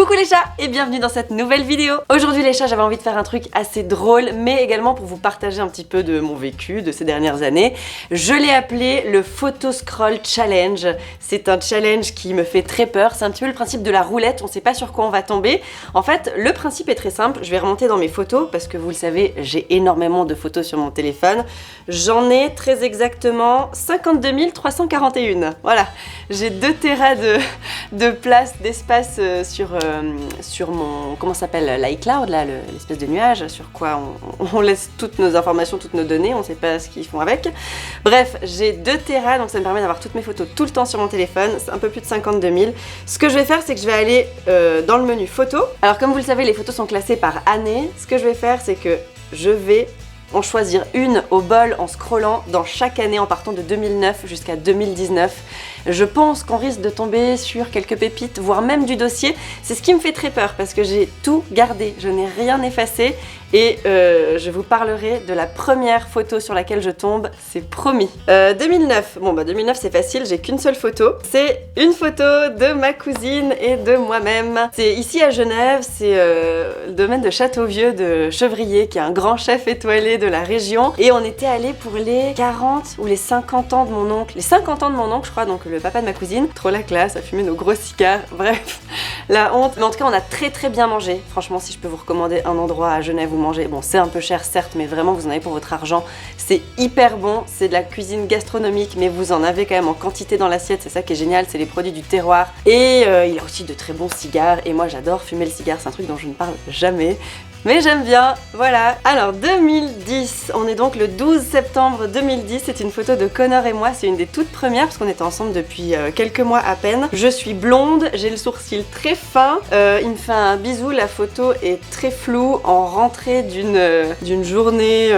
Coucou les chats et bienvenue dans cette nouvelle vidéo. Aujourd'hui les chats, j'avais envie de faire un truc assez drôle mais également pour vous partager un petit peu de mon vécu de ces dernières années. Je l'ai appelé le Photo Scroll Challenge. C'est un challenge qui me fait très peur, c'est un petit peu le principe de la roulette, on sait pas sur quoi on va tomber. En fait, le principe est très simple, je vais remonter dans mes photos parce que vous le savez, j'ai énormément de photos sur mon téléphone. J'en ai très exactement 52 341. Voilà, j'ai 2 téras de place, d'espace sur mon, comment ça s'appelle, l'iCloud, là, l'espèce de nuage, sur quoi on laisse toutes nos informations, toutes nos données, on sait pas ce qu'ils font avec. Bref, j'ai 2 téras, donc ça me permet d'avoir toutes mes photos tout le temps sur mon téléphone, c'est un peu plus de 52 000. Ce que je vais faire, c'est que je vais aller dans le menu photos. Alors comme vous le savez, les photos sont classées par année. Ce que je vais faire, c'est que je vais en choisir une au bol en scrollant dans chaque année en partant de 2009 jusqu'à 2019. Je pense qu'on risque de tomber sur quelques pépites, voire même du dossier. C'est ce qui me fait très peur parce que j'ai tout gardé, je n'ai rien effacé et je vous parlerai de la première photo sur laquelle je tombe, c'est promis. 2009, bon bah 2009 c'est facile, j'ai qu'une seule photo. C'est une photo de ma cousine et de moi-même. C'est ici à Genève, c'est le domaine de Châteauvieux de Chevrier qui est un grand chef étoilé de la région et on était allé pour les 40 ou les 50 ans de mon oncle. Les 50 ans de mon oncle je crois, donc le papa de ma cousine. Trop la classe, à fumer nos gros cigares, bref, la honte. Mais en tout cas on a très bien mangé. Franchement si je peux vous recommander un endroit à Genève où manger, bon c'est un peu cher certes mais vraiment vous en avez pour votre argent. C'est hyper bon, c'est de la cuisine gastronomique mais vous en avez quand même en quantité dans l'assiette, c'est ça qui est génial, c'est les produits du terroir. Et il a aussi de très bons cigares et moi j'adore fumer le cigare, c'est un truc dont je ne parle jamais. Mais j'aime bien, voilà. Alors 2010, on est donc le 12 septembre 2010, c'est une photo de Connor et moi, c'est une des toutes premières parce qu'on était ensemble depuis quelques mois à peine. Je suis blonde, j'ai le sourcil très fin, il me fait un bisou, la photo est très floue en rentrée d'une journée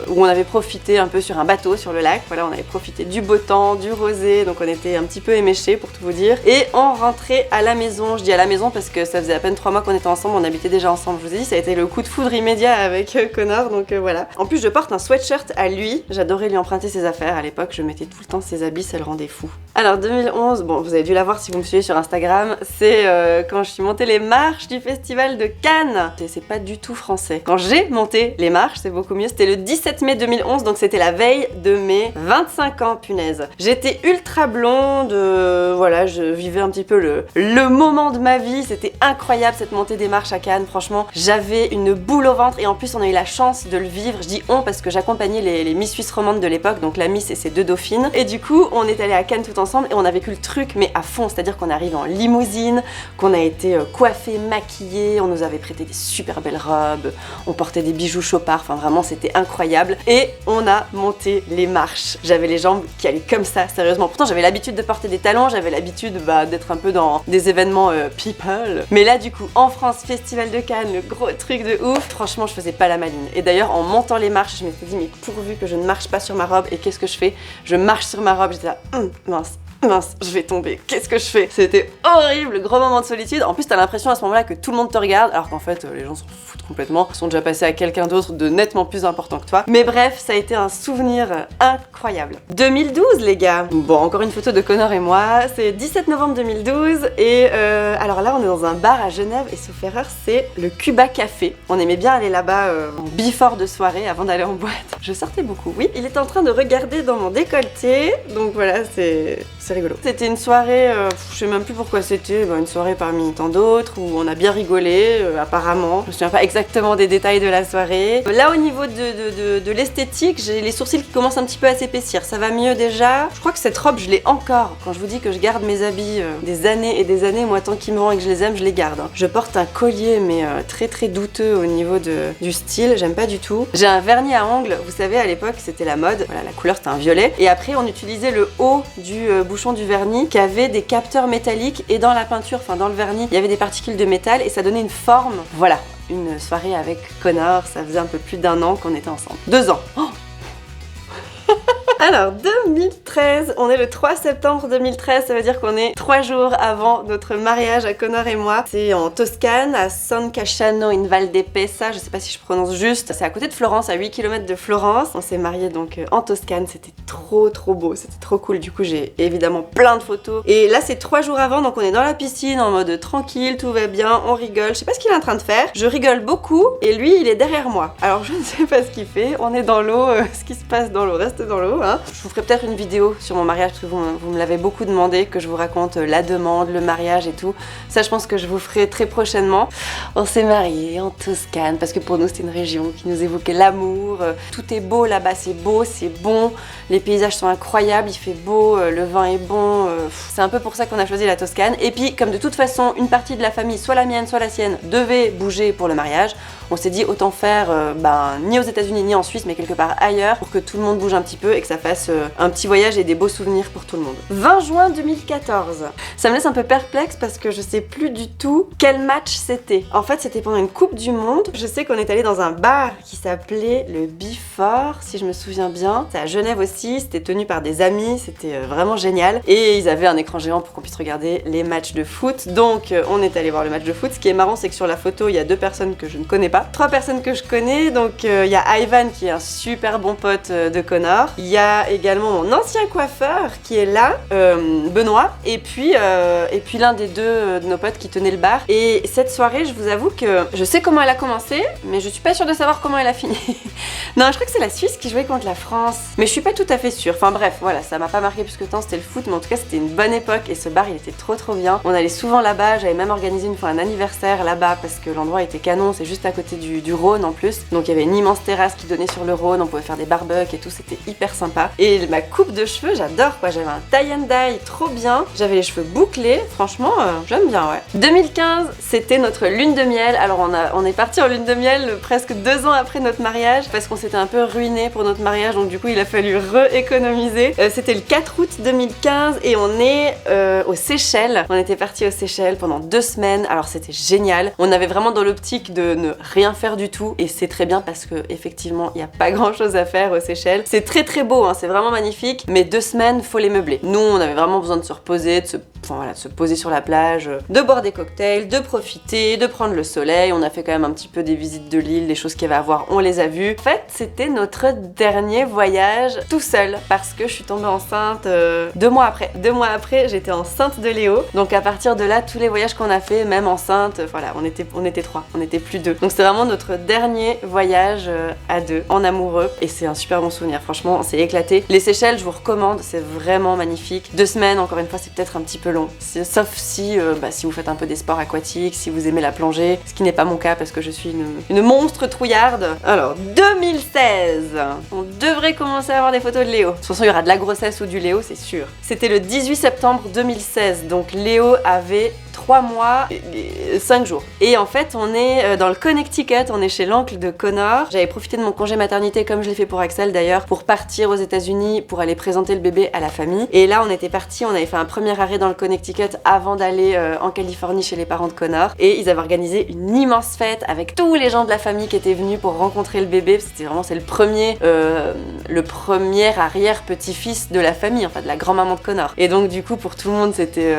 où on avait profité un peu sur un bateau sur le lac, voilà, on avait profité du beau temps, du rosé, donc on était un petit peu éméchés pour tout vous dire. Et on rentrait à la maison, je dis à la maison parce que ça faisait à peine 3 mois qu'on était ensemble, on habitait déjà ensemble, je vous ai dit, ça a été le coup de foudre immédiat avec Connor, donc voilà. En plus je porte un sweatshirt à lui, j'adorais lui emprunter ses affaires, à l'époque je mettais tout le temps ses habits, ça le rendait fou. Alors 2011, bon vous avez dû la voir si vous me suivez sur Instagram, c'est quand je suis montée les marches du festival de Cannes. C'est pas du tout français. Quand j'ai monté les marches, c'est beaucoup mieux, c'était le 17 mai 2011, donc c'était la veille de mes 25 ans, punaise. J'étais ultra blonde, voilà, je vivais un petit peu le moment de ma vie, c'était incroyable cette montée des marches à Cannes, franchement, j'avais une boule au ventre et en plus on a eu la chance de le vivre, je dis on parce que j'accompagnais les Miss Suisse romandes de l'époque, donc la Miss et ses 2 dauphines, et du coup on est allé à Cannes tout ensemble et on a vécu le truc mais à fond, c'est-à-dire qu'on arrive en limousine, qu'on a été coiffés, maquillés, on nous avait prêté des super belles robes, on portait des bijoux Chopard, enfin vraiment c'était incroyable et on a monté les marches. J'avais les jambes qui allaient comme ça, sérieusement. Pourtant j'avais l'habitude de porter des talons, j'avais l'habitude d'être un peu dans des événements people, mais là du coup en France, Festival de Cannes, le gros truc de ouf, franchement je faisais pas la maline. Et d'ailleurs en montant les marches je m'étais dit mais pourvu que je ne marche pas sur ma robe, et qu'est-ce que je fais? Je marche sur ma robe, j'étais là mince, je vais tomber, qu'est-ce que je fais? C'était horrible, gros moment de solitude. En plus t'as l'impression à ce moment-là que tout le monde te regarde alors qu'en fait les gens s'en foutent complètement, ils sont déjà passés à quelqu'un d'autre de nettement plus important que toi. Mais bref, ça a été un souvenir incroyable. 2012 les gars, bon encore une photo de Connor et moi, c'est 17 novembre 2012 et alors là on est dans un bar à Genève et sauf erreur c'est le Cuba Café. On aimait bien aller là-bas en before de soirée avant d'aller en boîte. Je sortais beaucoup, oui. Il était en train de regarder dans mon décolleté, donc voilà c'est rigolo. C'était une soirée, je sais même plus pourquoi c'était, une soirée parmi tant d'autres où on a bien rigolé, apparemment. Je me souviens pas exactement des détails de la soirée. Là au niveau de l'esthétique, j'ai les sourcils qui commencent un petit peu à s'épaissir, ça va mieux déjà. Je crois que cette robe je l'ai encore. Quand je vous dis que je garde mes habits des années et des années, moi tant qu'ils me vont et que je les aime, je les garde. Je porte un collier mais très douteux au niveau du style, j'aime pas du tout. J'ai un vernis à ongles, vous savez à l'époque c'était la mode, voilà la couleur c'était un violet. Et après on utilisait le haut du bouchon du vernis qui avait des capteurs métalliques et dans la peinture, enfin dans le vernis, il y avait des particules de métal et ça donnait une forme. Voilà, une soirée avec Connor, ça faisait un peu plus d'1 an qu'on était ensemble. 2 ans. Oh Alors 2013, on est le 3 septembre 2013, ça veut dire qu'on est 3 jours avant notre mariage à Connor et moi. C'est en Toscane, à San Casciano in Val d'Epesa, je sais pas si je prononce juste. C'est à côté de Florence, à 8 km de Florence. On s'est mariés donc en Toscane, c'était trop beau, c'était trop cool. Du coup j'ai évidemment plein de photos. Et là c'est 3 jours avant, donc on est dans la piscine en mode tranquille, tout va bien, on rigole. Je sais pas ce qu'il est en train de faire, je rigole beaucoup et lui il est derrière moi. Alors je ne sais pas ce qu'il fait, on est dans l'eau, ce qui se passe dans l'eau reste dans l'eau. Je vous ferai peut-être une vidéo sur mon mariage parce que vous me l'avez beaucoup demandé, que je vous raconte la demande, le mariage et tout. Ça je pense que je vous ferai très prochainement. On s'est mariés en Toscane parce que pour nous c'était une région qui nous évoquait l'amour. Tout est beau là-bas, c'est beau, c'est bon, les paysages sont incroyables, il fait beau, le vin est bon. C'est un peu pour ça qu'on a choisi la Toscane. Et puis comme de toute façon une partie de la famille, soit la mienne soit la sienne, devait bouger pour le mariage, on s'est dit autant faire ni aux États-Unis ni en Suisse mais quelque part ailleurs pour que tout le monde bouge un petit peu et que ça fasse un petit voyage et des beaux souvenirs pour tout le monde. 20 juin 2014. Ça me laisse un peu perplexe parce que je sais plus du tout quel match c'était. En fait c'était pendant une coupe du monde. Je sais qu'on est allé dans un bar qui s'appelait le Before si je me souviens bien. C'est à Genève aussi, c'était tenu par des amis, c'était vraiment génial. Et ils avaient un écran géant pour qu'on puisse regarder les matchs de foot. Donc on est allé voir le match de foot. Ce qui est marrant c'est que sur la photo il y a 2 personnes que je ne connais pas. 3 personnes que je connais, donc il y a Ivan qui est un super bon pote de Connor. Il y a également mon ancien coiffeur qui est là, Benoît, et puis l'un des 2 de nos potes qui tenait le bar. Et cette soirée, je vous avoue que je sais comment elle a commencé, mais je suis pas sûre de savoir comment elle a fini. Non, je crois que c'est la Suisse qui jouait contre la France, mais je suis pas tout à fait sûre. Enfin bref, voilà, ça m'a pas marqué plus que tant, c'était le foot, mais en tout cas c'était une bonne époque et ce bar il était trop bien. On allait souvent là-bas, j'avais même organisé une fois un anniversaire là-bas parce que l'endroit était canon, c'est juste à côté du Rhône en plus. Donc il y avait une immense terrasse qui donnait sur le Rhône, on pouvait faire des barbecues et tout, c'était hyper sympa. Et ma coupe de cheveux, j'adore quoi, j'avais un tie and dye trop bien, j'avais les cheveux bouclés, franchement j'aime bien ouais. 2015, c'était notre lune de miel. Alors on est parti en lune de miel presque 2 ans après notre mariage parce qu'on s'était un peu ruiné pour notre mariage, donc du coup il a fallu rééconomiser. C'était le 4 août 2015 et on est aux Seychelles. On était parti aux Seychelles pendant 2 semaines, alors c'était génial. On avait vraiment dans l'optique de ne rien faire du tout et c'est très bien parce que effectivement il n'y a pas grand chose à faire aux Seychelles. C'est très beau, hein, c'est vraiment magnifique, mais 2 semaines faut les meubler. Nous on avait vraiment besoin de se reposer, de se poser sur la plage, de boire des cocktails, de profiter, de prendre le soleil. On a fait quand même un petit peu des visites de l'île, des choses qu'il y avait à voir, on les a vues. En fait c'était notre dernier voyage tout seul parce que je suis tombée enceinte 2 mois après. 2 mois après j'étais enceinte de Léo, donc à partir de là tous les voyages qu'on a fait, même enceinte, voilà, on était 3, on était plus 2. Donc c'est vraiment notre dernier voyage à 2 en amoureux et c'est un super bon souvenir, franchement on s'est éclaté. Les Seychelles je vous recommande, c'est vraiment magnifique. 2 semaines encore une fois c'est peut-être un petit peu long, sauf si vous faites un peu des sports aquatiques, si vous aimez la plongée, ce qui n'est pas mon cas parce que je suis une monstre trouillarde. Alors 2016, on devrait commencer à avoir des photos de Léo. De toute façon il y aura de la grossesse ou du Léo c'est sûr. C'était le 18 septembre 2016, donc Léo avait 3 mois et 5 jours. Et en fait, on est dans le Connecticut, on est chez l'oncle de Connor. J'avais profité de mon congé maternité, comme je l'ai fait pour Axel d'ailleurs, pour partir aux États-Unis pour aller présenter le bébé à la famille. Et là, on était partis, on avait fait un premier arrêt dans le Connecticut avant d'aller en Californie chez les parents de Connor. Et ils avaient organisé une immense fête avec tous les gens de la famille qui étaient venus pour rencontrer le bébé. C'est le premier arrière-petit-fils de la famille, enfin de la grand-maman de Connor. Et donc du coup, pour tout le monde, c'était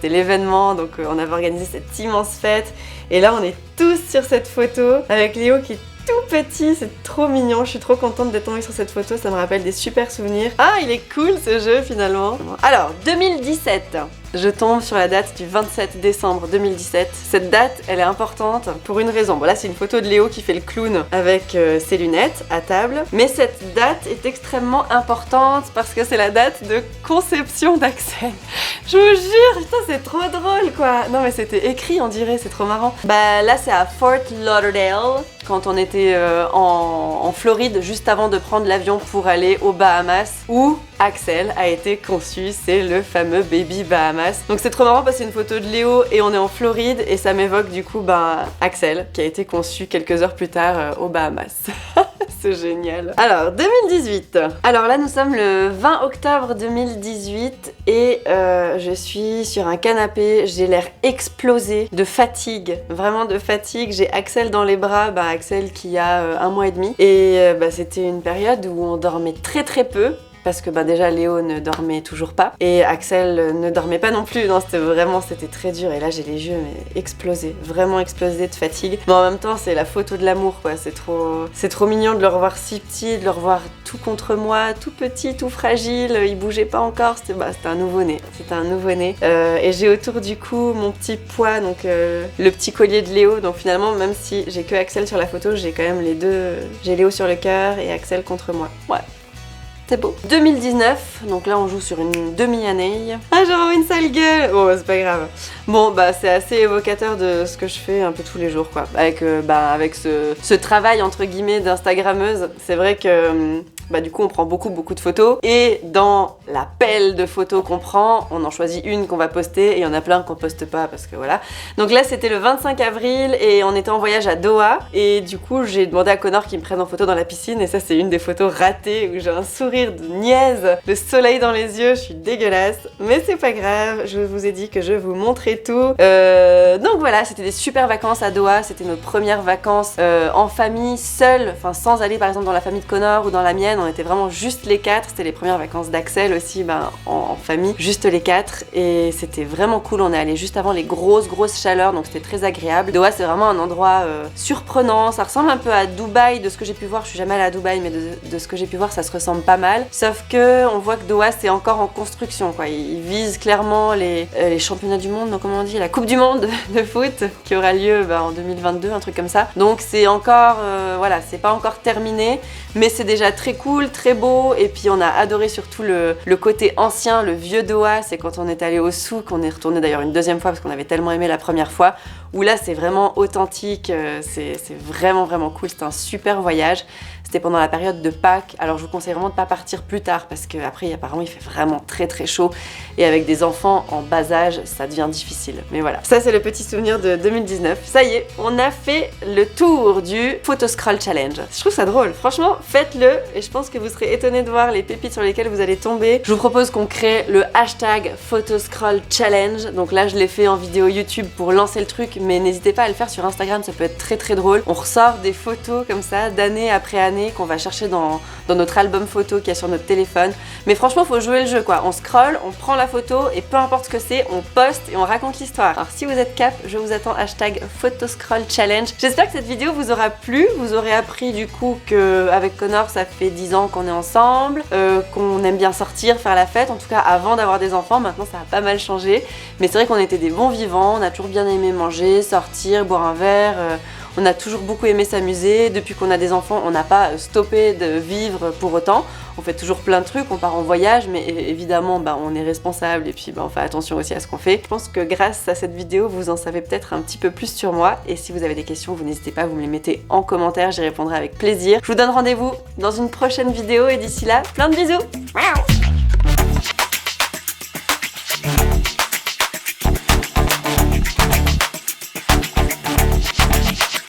l'événement. Donc on avait organisé cette immense fête et là on est tous sur cette photo avec Léo qui est tout petit, c'est trop mignon, je suis trop contente d'être tombée sur cette photo, ça me rappelle des super souvenirs. Ah il est cool ce jeu finalement. Alors 2017, je tombe sur la date du 27 décembre 2017. Cette date, elle est importante pour une raison. Bon là c'est une photo de Léo qui fait le clown avec ses lunettes à table. Mais cette date est extrêmement importante parce que c'est la date de conception d'Axel. Je vous jure, putain c'est trop drôle quoi. Non mais c'était écrit on dirait, c'est trop marrant. Bah là c'est à Fort Lauderdale, quand on était en Floride, juste avant de prendre l'avion pour aller aux Bahamas, où Axel a été conçu, c'est le fameux baby Bahamas. Donc c'est trop marrant parce que c'est une photo de Léo et on est en Floride et ça m'évoque du coup Axel qui a été conçu quelques heures plus tard aux Bahamas. C'est génial. Alors 2018. Alors là nous sommes le 20 octobre 2018 et je suis sur un canapé, j'ai l'air explosé de fatigue, vraiment de fatigue. J'ai Axel dans les bras, Axel qui a 1 mois et demi et c'était une période où on dormait très peu. parce que déjà Léo ne dormait toujours pas et Axel ne dormait pas non plus. Non, c'était très dur et là j'ai les yeux mais explosés, vraiment explosés de fatigue. Mais en même temps c'est la photo de l'amour quoi, c'est trop mignon de le revoir si petit, de le revoir tout contre moi, tout petit, tout fragile, il bougeait pas encore, c'était un nouveau-né. Et j'ai autour du cou mon petit poids, donc le petit collier de Léo, donc finalement même si j'ai que Axel sur la photo, j'ai quand même les deux, j'ai Léo sur le cœur et Axel contre moi. Ouais. C'est beau. 2019, donc là on joue sur une demi-année. Ah j'ai vraiment une sale gueule. Bon c'est pas grave. Bon c'est assez évocateur de ce que je fais un peu tous les jours quoi. Avec ce travail entre guillemets d'instagrammeuse. C'est vrai que du coup on prend beaucoup de photos et dans la pelle de photos qu'on prend, on en choisit une qu'on va poster et il y en a plein qu'on poste pas parce que voilà. Donc là c'était le 25 avril et on était en voyage à Doha et du coup j'ai demandé à Connor qu'il me prenne en photo dans la piscine et ça c'est une des photos ratées où j'ai un sourire de niaise, le soleil dans les yeux, je suis dégueulasse, mais c'est pas grave, je vous ai dit que je vous montrais tout. Donc voilà, c'était des super vacances à Doha, c'était nos premières vacances en famille, seules, enfin sans aller par exemple dans la famille de Connor ou dans la mienne, on était vraiment juste les quatre, c'était les premières vacances d'Axel aussi en famille, juste les quatre et c'était vraiment cool, on est allé juste avant les grosses chaleurs donc c'était très agréable. Doha c'est vraiment un endroit surprenant, ça ressemble un peu à Dubaï de ce que j'ai pu voir, je suis jamais allée à Dubaï mais de ce que j'ai pu voir ça se ressemble pas mal. Sauf que on voit que Doha c'est encore en construction quoi. Ils visent clairement les championnats du monde, donc comment on dit, la coupe du monde de foot qui aura lieu en 2022, un truc comme ça. Donc c'est encore, voilà, c'est pas encore terminé, mais c'est déjà très cool, très beau. Et puis on a adoré surtout le côté ancien, le vieux Doha. C'est quand on est allé au souk, on est retourné d'ailleurs une deuxième fois parce qu'on avait tellement aimé la première fois. Où là c'est vraiment authentique, c'est vraiment cool. C'était un super voyage. C'était pendant la période de Pâques, alors je vous conseille vraiment de pas partir plus tard parce qu'après apparemment il fait vraiment très chaud et avec des enfants en bas âge ça devient difficile. Mais voilà, ça c'est le petit souvenir de 2019. Ça y est, on a fait le tour du Photoscroll Challenge. Je trouve ça drôle, franchement faites-le et je pense que vous serez étonnés de voir les pépites sur lesquelles vous allez tomber. Je vous propose qu'on crée le hashtag Photoscroll Challenge, donc là je l'ai fait en vidéo YouTube pour lancer le truc mais n'hésitez pas à le faire sur Instagram, ça peut être très drôle. On ressort des photos comme ça d'année après année qu'on va chercher dans notre album photo qu'il y a sur notre téléphone. Mais franchement, faut jouer le jeu quoi. On scrolle, on prend la photo et peu importe ce que c'est, on poste et on raconte l'histoire. Alors si vous êtes cap, je vous attends hashtag Photoscroll Challenge. J'espère que cette vidéo vous aura plu. Vous aurez appris du coup qu'avec Connor, ça fait 10 ans qu'on est ensemble, qu'on aime bien sortir, faire la fête. En tout cas, avant d'avoir des enfants, maintenant ça a pas mal changé. Mais c'est vrai qu'on était des bons vivants, on a toujours bien aimé manger, sortir, boire un verre. On a toujours beaucoup aimé s'amuser. Depuis qu'on a des enfants, on n'a pas stoppé de vivre pour autant. On fait toujours plein de trucs, on part en voyage, mais évidemment, on est responsable et puis on fait attention aussi à ce qu'on fait. Je pense que grâce à cette vidéo, vous en savez peut-être un petit peu plus sur moi. Et si vous avez des questions, vous n'hésitez pas, vous me les mettez en commentaire, j'y répondrai avec plaisir. Je vous donne rendez-vous dans une prochaine vidéo et d'ici là, plein de bisous.